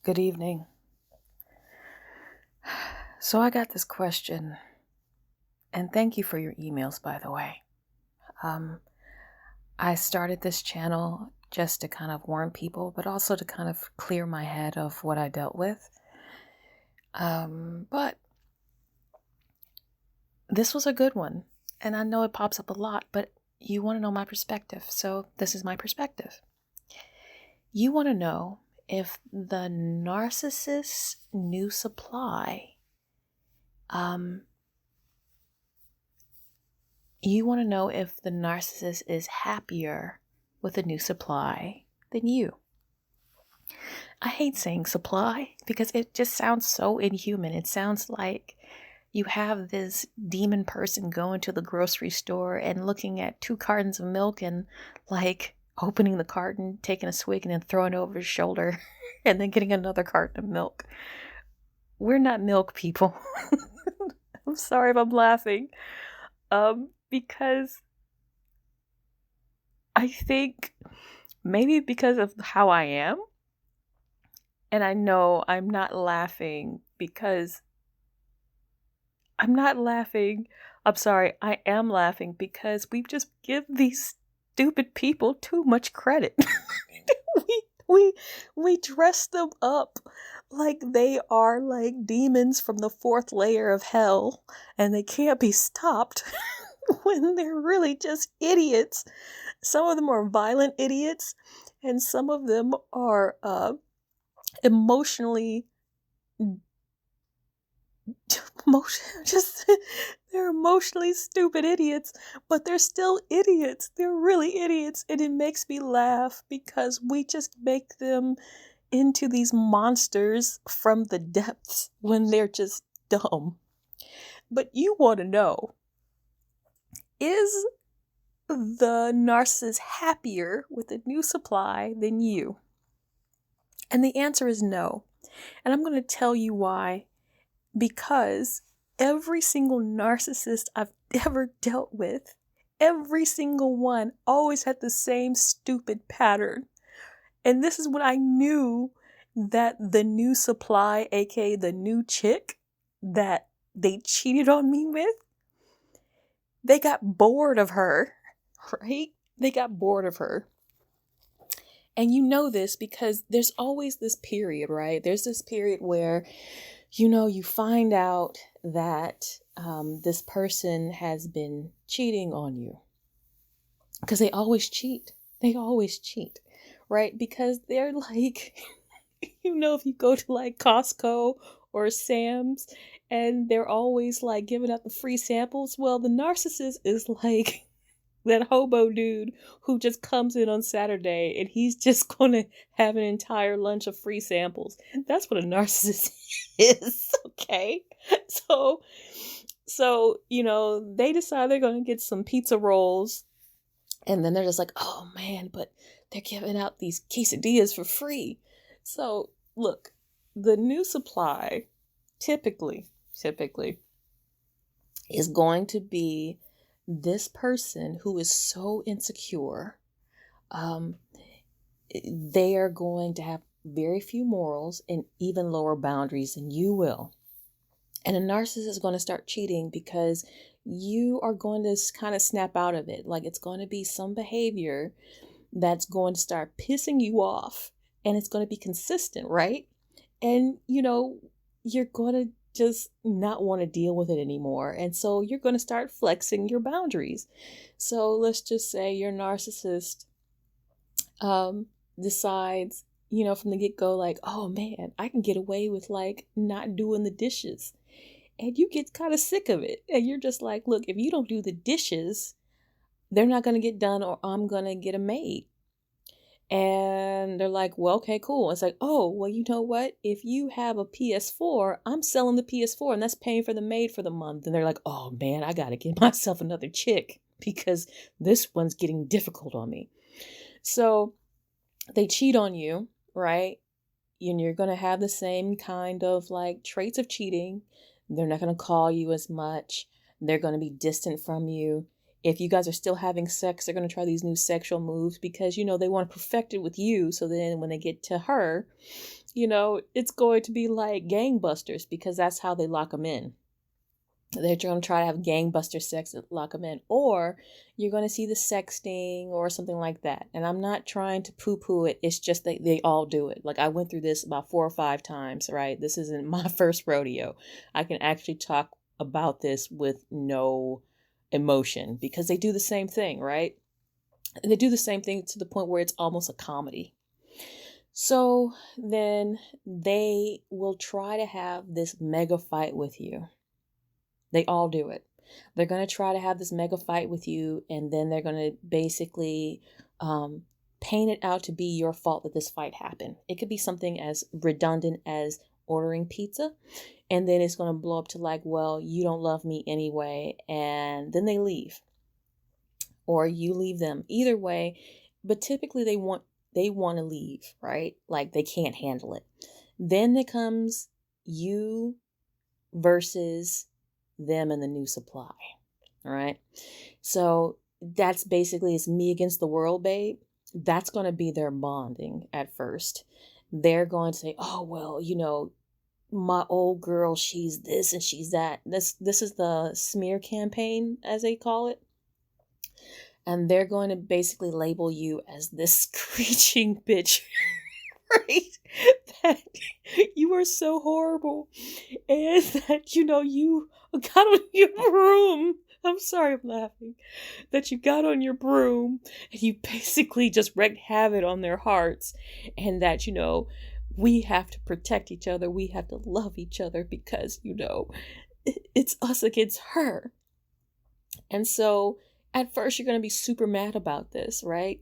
Good evening. So I got this question, and thank you for your emails, by the way. I started this channel just to kind of warn people, but also to kind of clear my head of what I dealt with. But this was a good one, and I know it pops up a lot, but you want to know my perspective, so this is my perspective. You want to know if the narcissist's new supply you want to know if the narcissist is happier with a new supply than you. I hate saying supply because it just sounds so inhuman. It sounds like you have this demon person going to the grocery store and looking at 2 cartons of milk and like opening the carton, taking a swig, and then throwing it over his shoulder and then getting another carton of milk. We're not milk people. I'm sorry if I'm laughing. Because I think maybe because of how I am, and I know I'm not laughing because I'm sorry, I am laughing because we just give these stupid people too much credit. we dress them up like they are like demons from the 4th layer of hell and they can't be stopped. When they're really just idiots. Some of them are violent idiots, and some of them are emotionally they're emotionally stupid idiots, but they're still idiots. They're really idiots, and it makes me laugh because we just make them into these monsters from the depths when they're just dumb. But you want to know, is the narcissist happier with a new supply than you? And the answer is no. And I'm going to tell you why. Because every single narcissist I've ever dealt with, every single one always had the same stupid pattern. And this is when I knew that the new supply, aka the new chick that they cheated on me with, they got bored of her, right? They got bored of her. And you know this because there's always this period, right? There's this period where, you find out that this person has been cheating on you. Because they always cheat. They always cheat, right? Because they're like, if you go to like Costco or Sam's, and they're always like giving out the free samples. Well, the narcissist is like that hobo dude who just comes in on Saturday and he's just going to have an entire lunch of free samples. That's what a narcissist is, okay? So, they decide they're going to get some pizza rolls, and then they're just like, oh man, but they're giving out these quesadillas for free. So, look, the new supply typically is going to be this person who is so insecure. They are going to have very few morals and even lower boundaries than you will. And a narcissist is going to start cheating because you are going to kind of snap out of it. Like it's going to be some behavior that's going to start pissing you off, and it's going to be consistent, right? And, you're going to just not want to deal with it anymore. And so you're going to start flexing your boundaries. So let's just say your narcissist decides, from the get-go, like, oh man, I can get away with like not doing the dishes. And you get kind of sick of it. And you're just like, look, if you don't do the dishes, they're not going to get done, or I'm going to get a maid. And they're like, well, okay, cool. It's like, oh, well, you know what? If you have a PS4, I'm selling the PS4 and that's paying for the maid for the month. And they're like, oh man, I got to get myself another chick because this one's getting difficult on me. So they cheat on you, right? And you're going to have the same kind of like traits of cheating. They're not going to call you as much. They're going to be distant from you. If you guys are still having sex, they're going to try these new sexual moves because, they want to perfect it with you. So then when they get to her, it's going to be like gangbusters because that's how they lock them in. They're going to try to have gangbuster sex to lock them in, or you're going to see the sexting or something like that. And I'm not trying to poo-poo it. It's just that they all do it. Like I went through this about 4 or 5 times, right? This isn't my first rodeo. I can actually talk about this with no emotion because they do the same thing, right? And they do the same thing to the point where it's almost a comedy. So then they will try to have this mega fight with you. They all do it. They're going to try to have this mega fight with you, and then they're going to basically paint it out to be your fault that this fight happened. It could be something as redundant as ordering pizza, and then it's going to blow up to like, well, you don't love me anyway, and then they leave. Or you leave them. Either way, but typically they want to leave, right? Like they can't handle it. Then there comes you versus them and the new supply. All right. So that's basically, it's me against the world, babe. That's going to be their bonding at first. They're going to say, oh, well, my old girl, she's this and she's that. This is the smear campaign, as they call it. And they're going to basically label you as this screeching bitch, right? That you are so horrible. And that, you got on your broom. I'm sorry, I'm laughing. That you got on your broom and you basically just wreaked havoc on their hearts. And that, we have to protect each other. We have to love each other because, it's us against her. And so at first you're going to be super mad about this, right?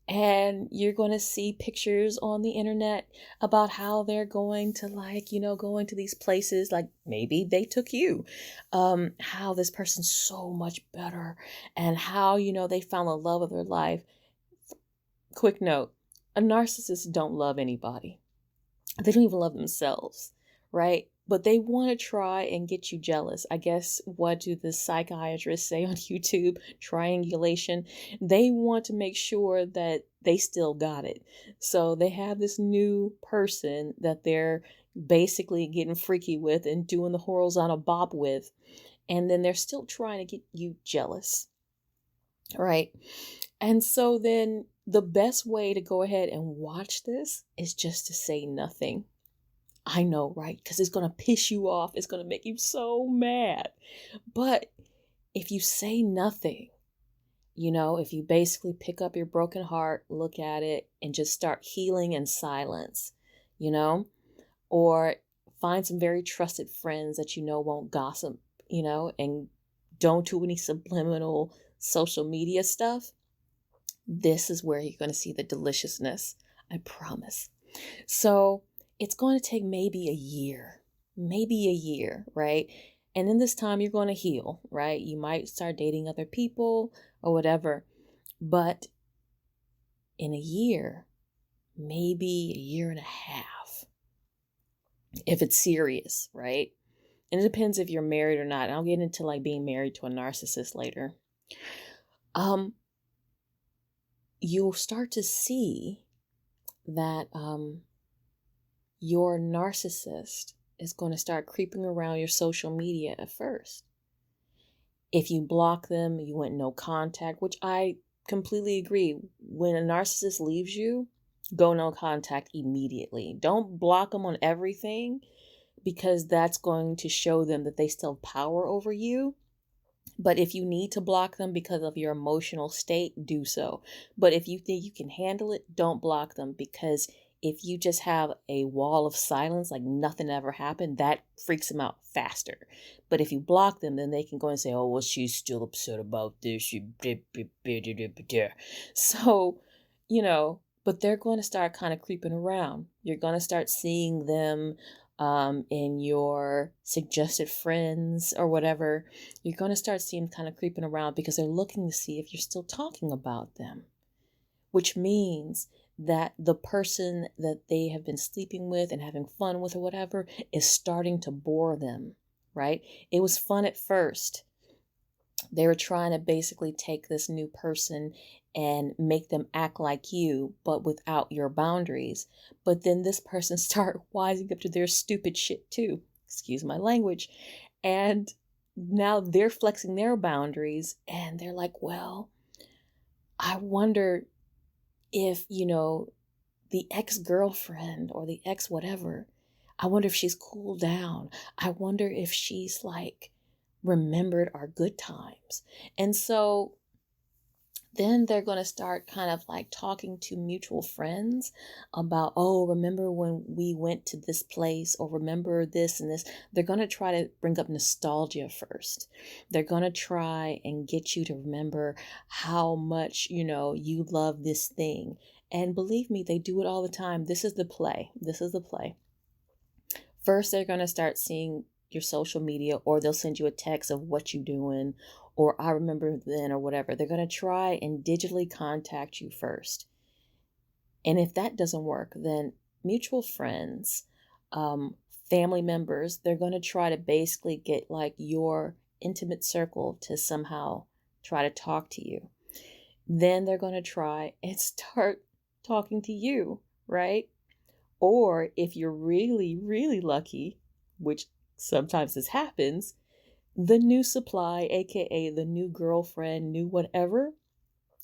And you're going to see pictures on the internet about how they're going to going to these places, like maybe they took you, how this person's so much better and how, they found the love of their life. Quick note, a narcissist don't love anybody. They don't even love themselves, right? But they want to try and get you jealous. I guess, what do the psychiatrists say on YouTube? Triangulation. They want to make sure that they still got it. So they have this new person that they're basically getting freaky with and doing the horizontal bob with. And then they're still trying to get you jealous, right? And so then the best way to go ahead and watch this is just to say nothing. I know, right? Because it's going to piss you off. It's going to make you so mad. But if you say nothing, if you basically pick up your broken heart, look at it, and just start healing in silence, or find some very trusted friends that won't gossip, and don't do any subliminal social media stuff. This is where you're going to see the deliciousness. I promise. So it's going to take maybe a year, right? And in this time, you're going to heal, right? You might start dating other people or whatever. But in a year, maybe a year and a half, if it's serious, right? And it depends if you're married or not. I'll get into being married to a narcissist later. You'll start to see that your narcissist is going to start creeping around your social media at first. If you block them, you want no contact, which I completely agree. When a narcissist leaves you, go no contact immediately. Don't block them on everything because that's going to show them that they still have power over you. But if you need to block them because of your emotional state, do so. But if you think you can handle it, don't block them, because if you just have a wall of silence, like nothing ever happened, that freaks them out faster. But if you block them, then they can go and say, oh, well, she's still upset about this. So, but they're going to start kind of creeping around. You're going to start seeing them in your suggested friends or whatever. You're going to start seeing them kind of creeping around because they're looking to see if you're still talking about them, which means that the person that they have been sleeping with and having fun with or whatever is starting to bore them, right? It was fun at first, They were trying to basically take this new person and make them act like you, but without your boundaries. But then this person start wising up to their stupid shit too. Excuse my language. And now they're flexing their boundaries and they're like, well, I wonder if, the ex-girlfriend or the ex whatever, I wonder if she's cooled down. I wonder if she's like remembered our good times. And so then they're going to start kind of like talking to mutual friends about, oh, remember when we went to this place, or remember this and this. They're going to try to bring up nostalgia first. They're going to try and get you to remember how much, you love this thing. And believe me, they do it all the time. This is the play. This is the play. First, they're going to start seeing your social media, or they'll send you a text of what you're doing, or I remember then, or whatever. They're going to try and digitally contact you first. And if that doesn't work, then mutual friends, family members, they're going to try to basically get like your intimate circle to somehow try to talk to you. Then they're going to try and start talking to you, right? Or if you're really, really lucky, which sometimes this happens, the new supply, aka the new girlfriend, new whatever,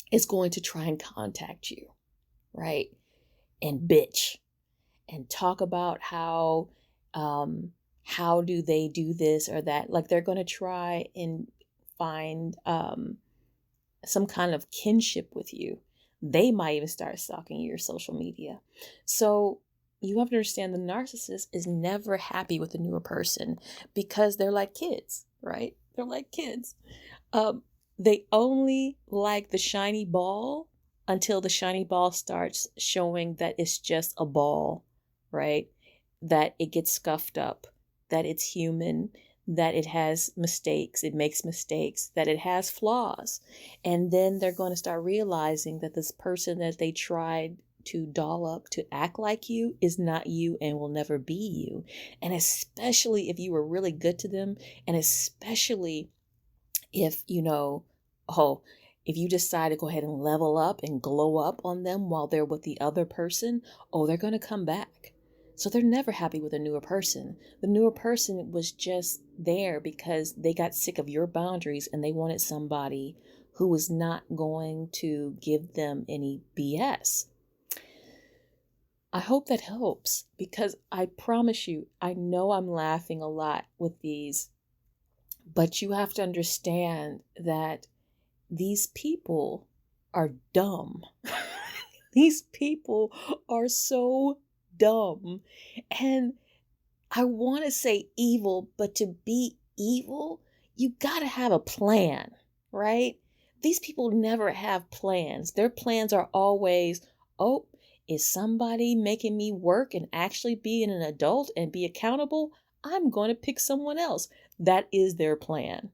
is going to try and contact you, right? And bitch and talk about how do they do this or that. Like they're going to try and find some kind of kinship with you. They might even start stalking your social media. So you have to understand the narcissist is never happy with a newer person because they're like kids, right? They're like kids. They only like the shiny ball until the shiny ball starts showing that it's just a ball, right? That it gets scuffed up, that it's human, that it has mistakes, it makes mistakes, that it has flaws. And then they're going to start realizing that this person that they tried to doll up to act like you is not you and will never be you. And especially if you were really good to them, and especially if, if you decide to go ahead and level up and glow up on them while they're with the other person, they're going to come back. So they're never happy with a newer person. The newer person was just there because they got sick of your boundaries and they wanted somebody who was not going to give them any BS. I hope that helps, because I promise you, I know I'm laughing a lot with these, but you have to understand that these people are dumb. These people are so dumb. And I want to say evil, but to be evil, you got to have a plan, right? These people never have plans. Their plans are always, is somebody making me work and actually be an adult and be accountable? I'm going to pick someone else. That is their plan,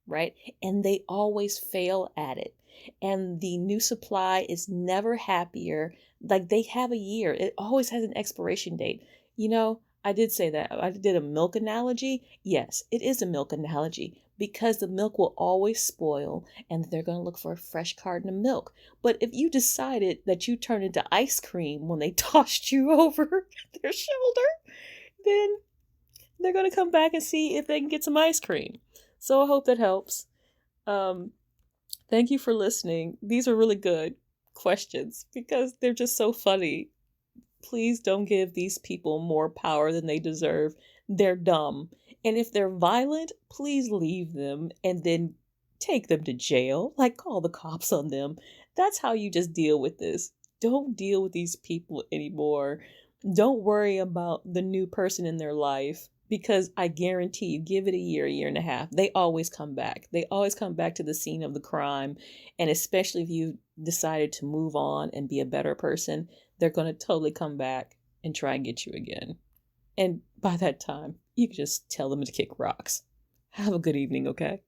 right? And they always fail at it. And the new supply is never happier. Like they have a year. It always has an expiration date. I did say that. I did a milk analogy. Yes, it is a milk analogy because the milk will always spoil and they're going to look for a fresh carton of milk. But if you decided that you turned into ice cream when they tossed you over their shoulder, then they're going to come back and see if they can get some ice cream. So I hope that helps. Thank you for listening. These are really good questions because they're just so funny. Please don't give these people more power than they deserve. They're dumb. And if they're violent, please leave them and then take them to jail. Like, call the cops on them. That's how you just deal with this. Don't deal with these people anymore. Don't worry about the new person in their life, because I guarantee you, give it a year and a half, they always come back. They always come back to the scene of the crime. And especially if you decided to move on and be a better person, they're going to totally come back and try and get you again. And by that time, you can just tell them to kick rocks. Have a good evening, okay?